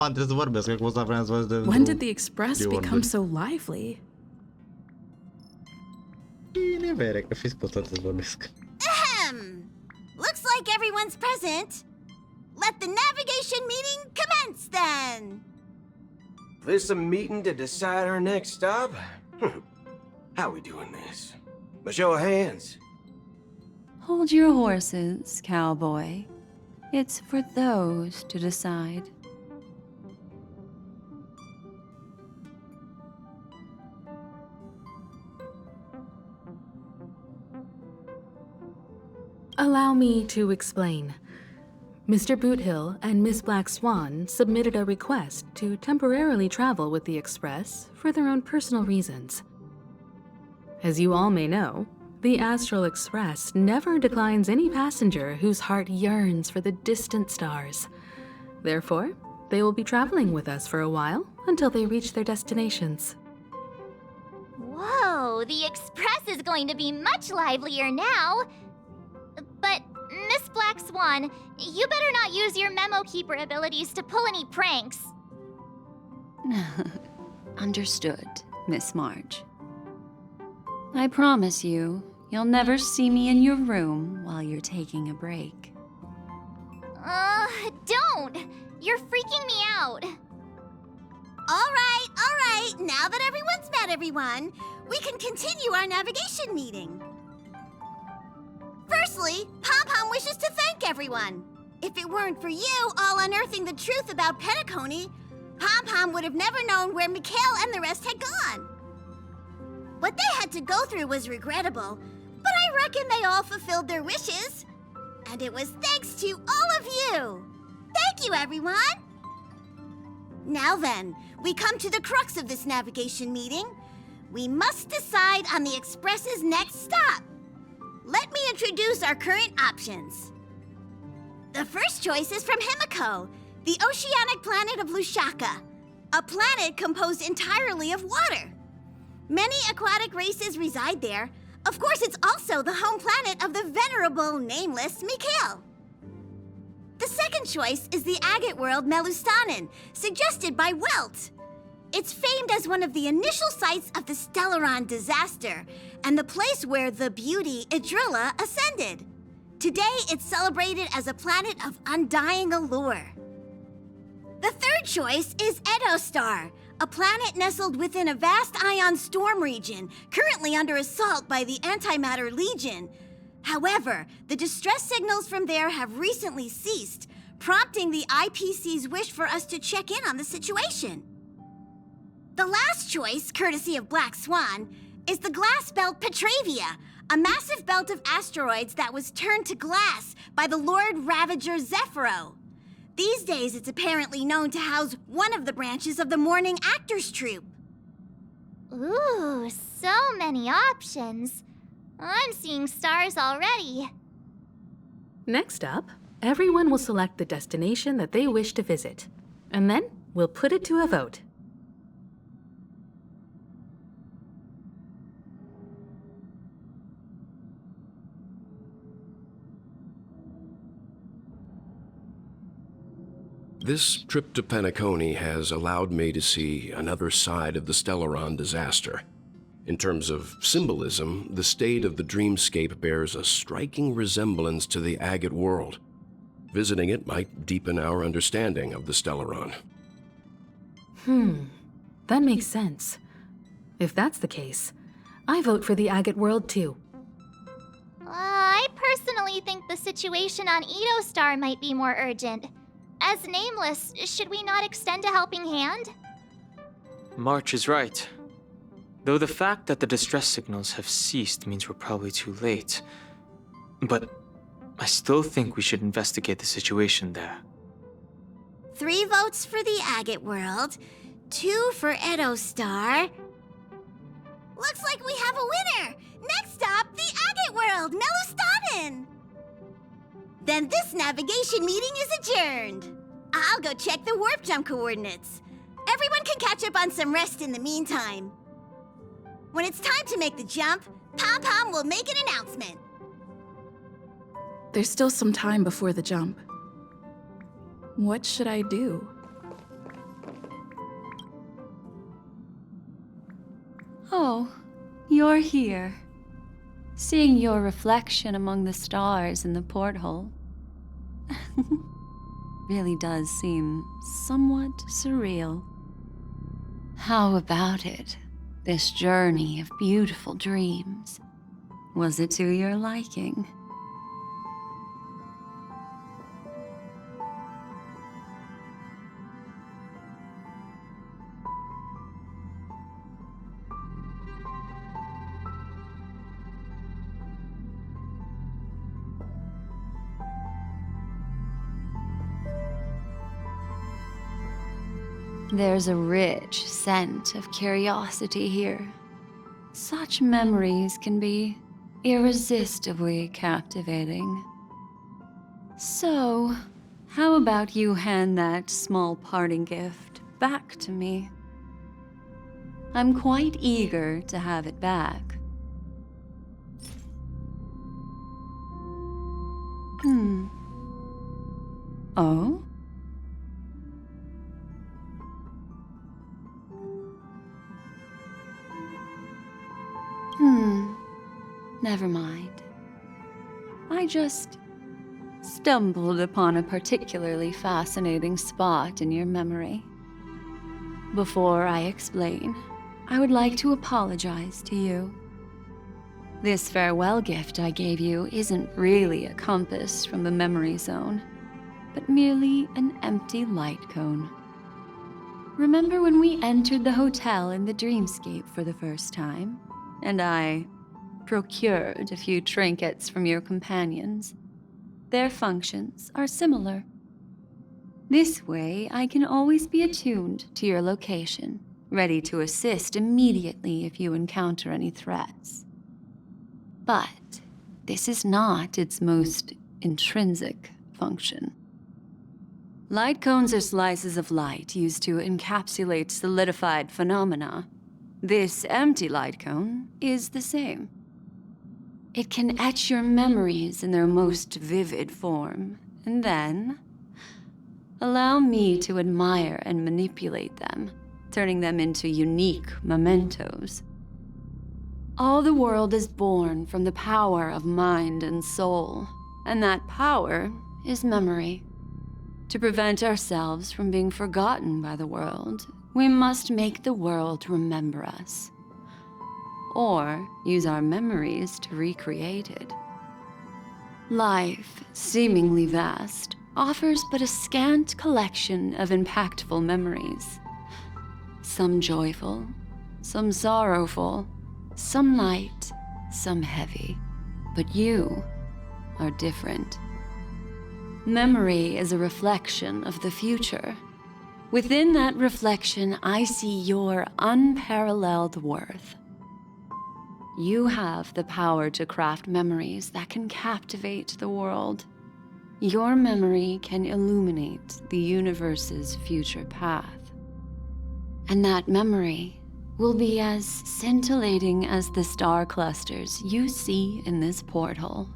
Trebuie să vorbesc cu ăsta, vreau să văd de When did the Express de become ordine. so lively? Bine, vere, că fiți pot să vorbesc. Looks like everyone's present. Let the navigation meeting commence then. This a meeting to decide our next stop? How we doing this? A show of hands. Hold your horses, cowboy. It's for those to decide. Allow me to explain. Mr. Boothill and Miss Black Swan submitted a request to temporarily travel with the Express for their own personal reasons. As you all may know, the Astral Express never declines any passenger whose heart yearns for the distant stars. Therefore, they will be traveling with us for a while until they reach their destinations. Whoa, the Express is going to be much livelier now. But, Miss Black Swan, you better not use your memo keeper abilities to pull any pranks. Understood, Miss Marge. I promise you, you'll never see me in your room while you're taking a break. Don't! You're freaking me out. All right. Now that everyone's met everyone, we can continue our navigation meeting. Firstly, Pom-Pom wishes to thank everyone. If it weren't for you all unearthing the truth about Penacony, Pom-Pom would have never known where Mikhail and the rest had gone. What they had to go through was regrettable, but I reckon they all fulfilled their wishes. And it was thanks to all of you. Thank you, everyone. Now then, we come to the crux of this navigation meeting. We must decide on the Express's next stop. Let me introduce our current options. The first choice is from Himiko, the oceanic planet of Lushaka, a planet composed entirely of water. Many aquatic races reside there. Of course, it's also the home planet of the venerable, nameless Mikhail. The second choice is the agate world Melustanen, suggested by Welt. It's famed as one of the initial sites of the Stellaron disaster, and the place where the beauty Idrilla ascended. Today, it's celebrated as a planet of undying allure. The third choice is Edostar, a planet nestled within a vast ion storm region, currently under assault by the Antimatter Legion. However, the distress signals from there have recently ceased, prompting the IPC's wish for us to check in on the situation. The last choice, courtesy of Black Swan, is the glass belt Petravia, a massive belt of asteroids that was turned to glass by the Lord Ravager Zephyro. These days, it's apparently known to house one of the branches of the Morning Actors Troupe. Ooh, so many options. I'm seeing stars already. Next up, everyone will select the destination that they wish to visit, and then we'll put it to a vote. This trip to Penacony has allowed me to see another side of the Stellaron disaster. In terms of symbolism, the state of the dreamscape bears a striking resemblance to the agate world. Visiting it might deepen our understanding of the Stellaron. That makes sense. If that's the case, I vote for the agate world too. I personally think the situation on Edostar might be more urgent. As Nameless, should we not extend a helping hand? March is right. Though the fact that the distress signals have ceased means we're probably too late. But I still think we should investigate the situation there. 3 votes for the agate world, 2 for Edostar. Looks like we have a winner! Next stop, the agate world, Melustanen! Then this navigation meeting is adjourned. I'll go check the warp jump coordinates. Everyone can catch up on some rest in the meantime. When it's time to make the jump, Pom-Pom will make an announcement. There's still some time before the jump. What should I do? Oh, you're here. Seeing your reflection among the stars in the porthole really does seem somewhat surreal. How about it? This journey of beautiful dreams. Was it to your liking? There's a rich scent of curiosity here. Such memories can be irresistibly captivating. So, how about you hand that small parting gift back to me? I'm quite eager to have it back. Oh? Never mind. I just stumbled upon a particularly fascinating spot in your memory. Before I explain, I would like to apologize to you. This farewell gift I gave you isn't really a compass from the memory zone, but merely an empty light cone. Remember when we entered the hotel in the dreamscape for the first time, and I procured a few trinkets from your companions? Their functions are similar. This way, I can always be attuned to your location, ready to assist immediately if you encounter any threats. But this is not its most intrinsic function. Light cones are slices of light used to encapsulate solidified phenomena. This empty light cone is the same. It can etch your memories in their most vivid form, and then allow me to admire and manipulate them, turning them into unique mementos. All the world is born from the power of mind and soul, and that power is memory. To prevent ourselves from being forgotten by the world, we must make the world remember us, or use our memories to recreate it. Life, seemingly vast, offers but a scant collection of impactful memories. Some joyful, some sorrowful, some light, some heavy. But you are different. Memory is a reflection of the future. Within that reflection, I see your unparalleled worth. You have the power to craft memories that can captivate the world. Your memory can illuminate the universe's future path. And that memory will be as scintillating as the star clusters you see in this porthole.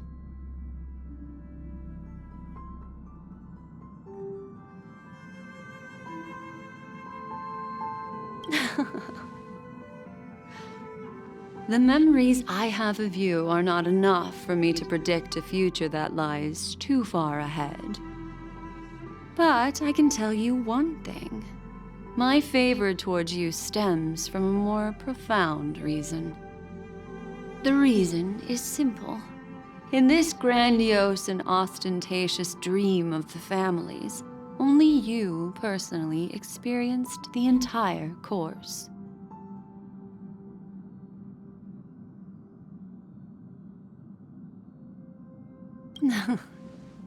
The memories I have of you are not enough for me to predict a future that lies too far ahead. But I can tell you one thing. My favor towards you stems from a more profound reason. The reason is simple. In this grandiose and ostentatious dream of the families, only you personally experienced the entire course.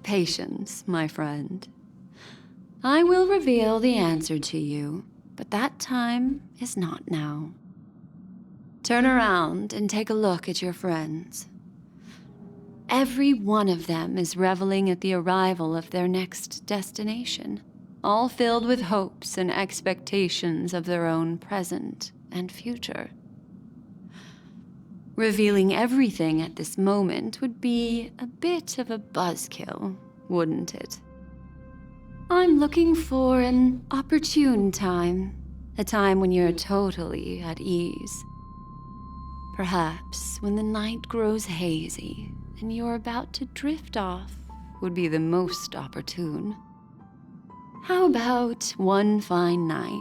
Patience, my friend. I will reveal the answer to you, but that time is not now. Turn around and take a look at your friends. Every one of them is reveling at the arrival of their next destination, all filled with hopes and expectations of their own present and future. Revealing everything at this moment would be a bit of a buzzkill, wouldn't it? I'm looking for an opportune time, a time when you're totally at ease. Perhaps when the night grows hazy and you're about to drift off would be the most opportune. How about one fine night?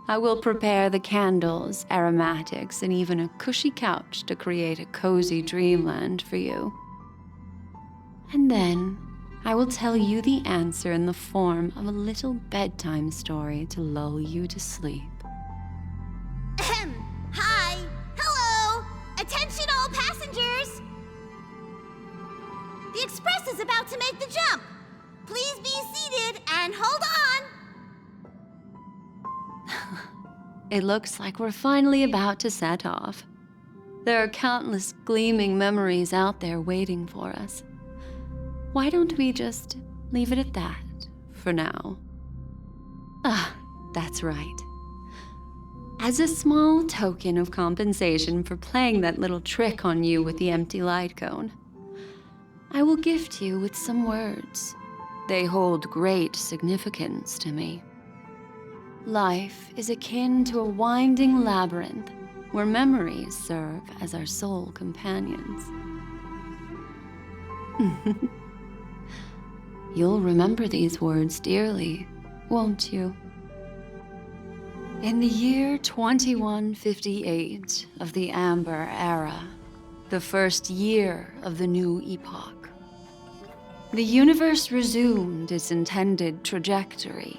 I will prepare the candles, aromatics, and even a cushy couch to create a cozy dreamland for you. And then I will tell you the answer in the form of a little bedtime story to lull you to sleep. Ahem. Hi. Hello. Attention all passengers. The express is about to make the jump. Please be seated and hold on. It looks like we're finally about to set off. There are countless gleaming memories out there waiting for us. Why don't we just leave it at that for now? Ah, that's right. As a small token of compensation for playing that little trick on you with the empty light cone, I will gift you with some words. They hold great significance to me. Life is akin to a winding labyrinth where memories serve as our sole companions. You'll remember these words dearly, won't you? In the year 2158 of the Amber Era, the first year of the new epoch, the universe resumed its intended trajectory.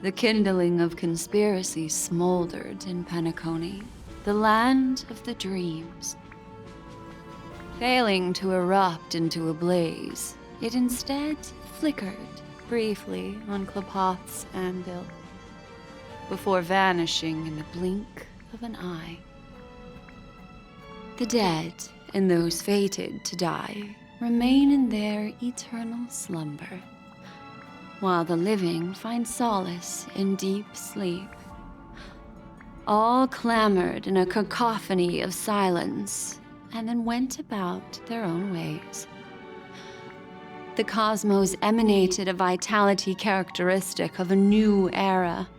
The kindling of conspiracy smoldered in Penacony, the land of the dreams. Failing to erupt into a blaze, it instead flickered briefly on Klapoth's anvil, before vanishing in the blink of an eye. The dead and those fated to die remain in their eternal slumber, while the living find solace in deep sleep. All clamored in a cacophony of silence, and then went about their own ways. The cosmos emanated a vitality characteristic of a new era,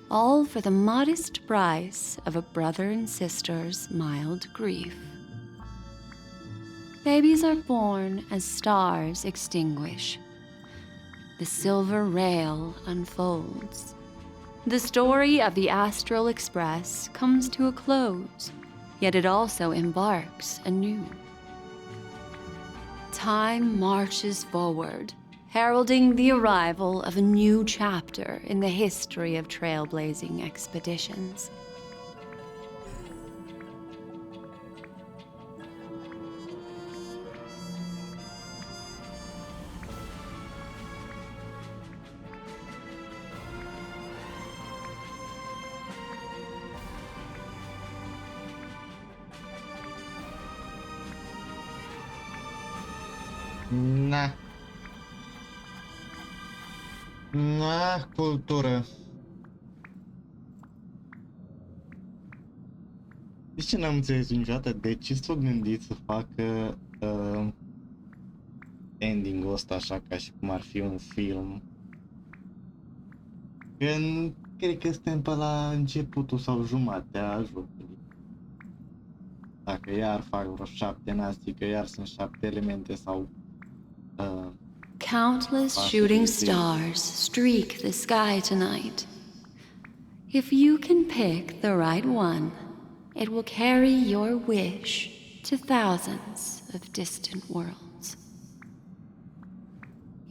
all for the modest price of a brother and sister's mild grief. Babies are born as stars extinguish. The silver rail unfolds. The story of the Astral Express comes to a close, yet it also embarks anew. Time marches forward, heralding the arrival of a new chapter in the history of trailblazing expeditions. Na. Na, cultură. Știi ce n-am înțeles niciodată? De ce s-au gândit să facă ending-ul ăsta așa ca și cum ar fi un film? Că cred că suntem pe la începutul sau jumatea jocului. Dacă iar fac vreo 7 n-astii, că iar sunt 7 elemente sau... Countless shooting stars streak the sky tonight. If you can pick the right one, it will carry your wish to thousands of distant worlds.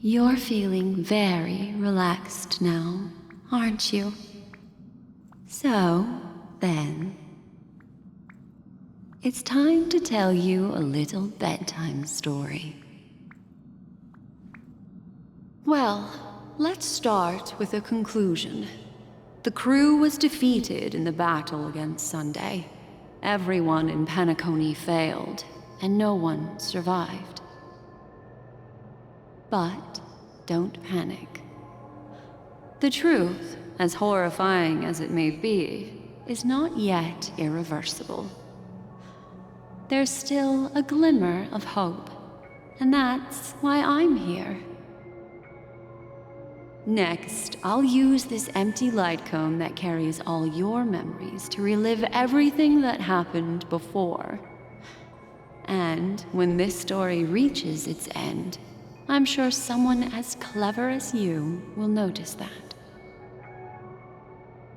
You're feeling very relaxed now, aren't you? So, then, it's time to tell you a little bedtime story. Well, let's start with a conclusion. The crew was defeated in the battle against Sunday. Everyone in Penacony failed, and no one survived. But don't panic. The truth, as horrifying as it may be, is not yet irreversible. There's still a glimmer of hope, and that's why I'm here. Next, I'll use this empty light cone that carries all your memories to relive everything that happened before. And when this story reaches its end, I'm sure someone as clever as you will notice that.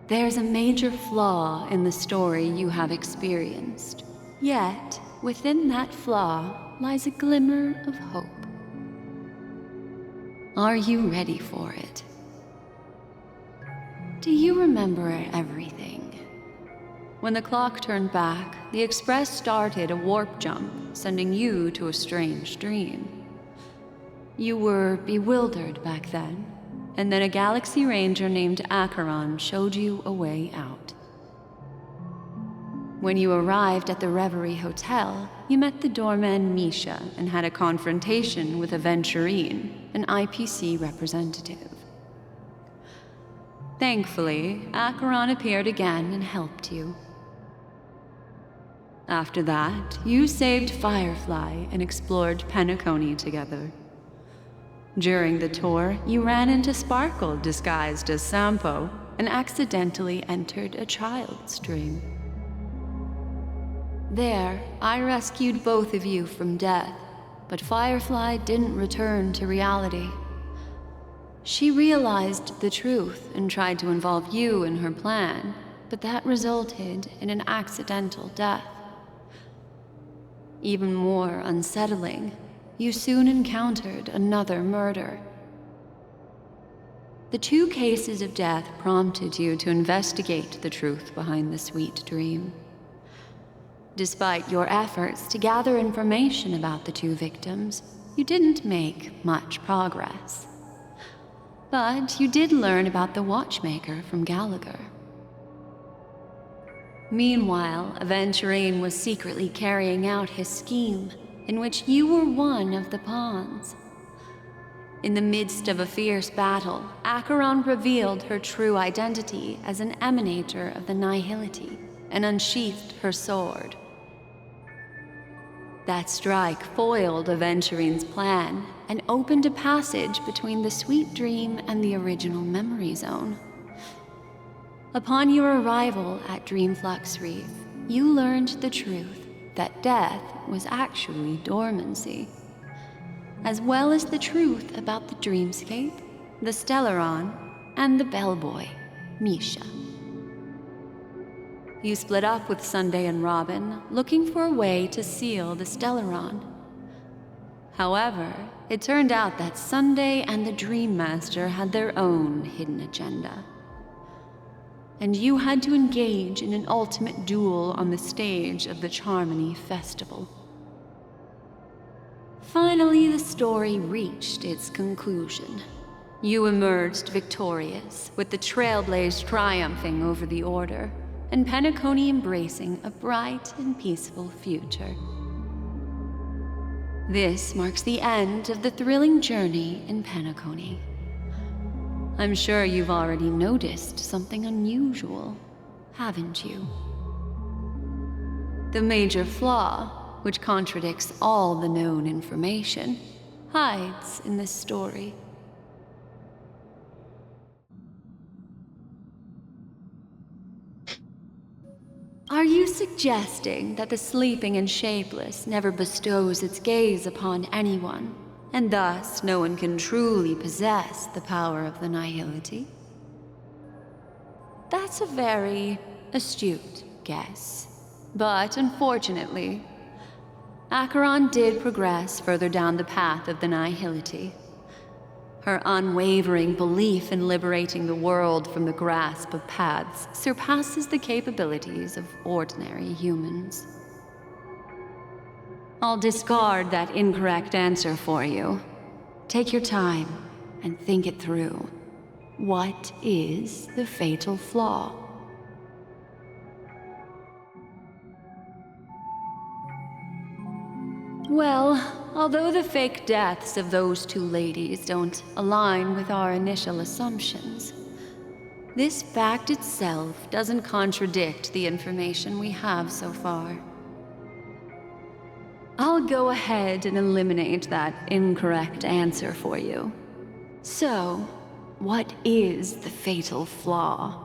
There's a major flaw in the story you have experienced. Yet, within that flaw lies a glimmer of hope. Are you ready for it? Do you remember everything? When the clock turned back, the Express started a warp jump, sending you to a strange dream. You were bewildered back then, and then a Galaxy Ranger named Acheron showed you a way out. When you arrived at the Reverie Hotel, you met the doorman Misha and had a confrontation with Aventurine, an IPC representative. Thankfully, Acheron appeared again and helped you. After that, you saved Firefly and explored Penacony together. During the tour, you ran into Sparkle disguised as Sampo and accidentally entered a child's dream. There, I rescued both of you from death, but Firefly didn't return to reality. She realized the truth and tried to involve you in her plan, but that resulted in an accidental death. Even more unsettling, you soon encountered another murder. The 2 cases of death prompted you to investigate the truth behind the sweet dream. Despite your efforts to gather information about the 2 victims, you didn't make much progress. But you did learn about the watchmaker from Gallagher. Meanwhile, Aventurine was secretly carrying out his scheme, in which you were one of the pawns. In the midst of a fierce battle, Acheron revealed her true identity as an emanator of the Nihility and unsheathed her sword. That strike foiled Aventurine's plan and opened a passage between the sweet dream and the original memory zone. Upon your arrival at Dreamflux Reef, you learned the truth that death was actually dormancy, as well as the truth about the dreamscape, the Stellaron, and the bellboy, Misha. You split up with Sunday and Robin, looking for a way to seal the Stellaron. However, it turned out that Sunday and the Dream Master had their own hidden agenda. And you had to engage in an ultimate duel on the stage of the Charmony Festival. Finally, the story reached its conclusion. You emerged victorious, with the Trailblaze triumphing over the Order, and Penacony embracing a bright and peaceful future. This marks the end of the thrilling journey in Penacony. I'm sure you've already noticed something unusual, haven't you? The major flaw, which contradicts all the known information, hides in this story. Are you suggesting that the sleeping and shapeless never bestows its gaze upon anyone, and thus no one can truly possess the power of the Nihility? That's a very astute guess. But unfortunately, Acheron did progress further down the path of the Nihility. Her unwavering belief in liberating the world from the grasp of paths surpasses the capabilities of ordinary humans. I'll discard that incorrect answer for you. Take your time and think it through. What is the fatal flaw? Well, although the fake deaths of those 2 ladies don't align with our initial assumptions, this fact itself doesn't contradict the information we have so far. I'll go ahead and eliminate that incorrect answer for you. So, What is the fatal flaw?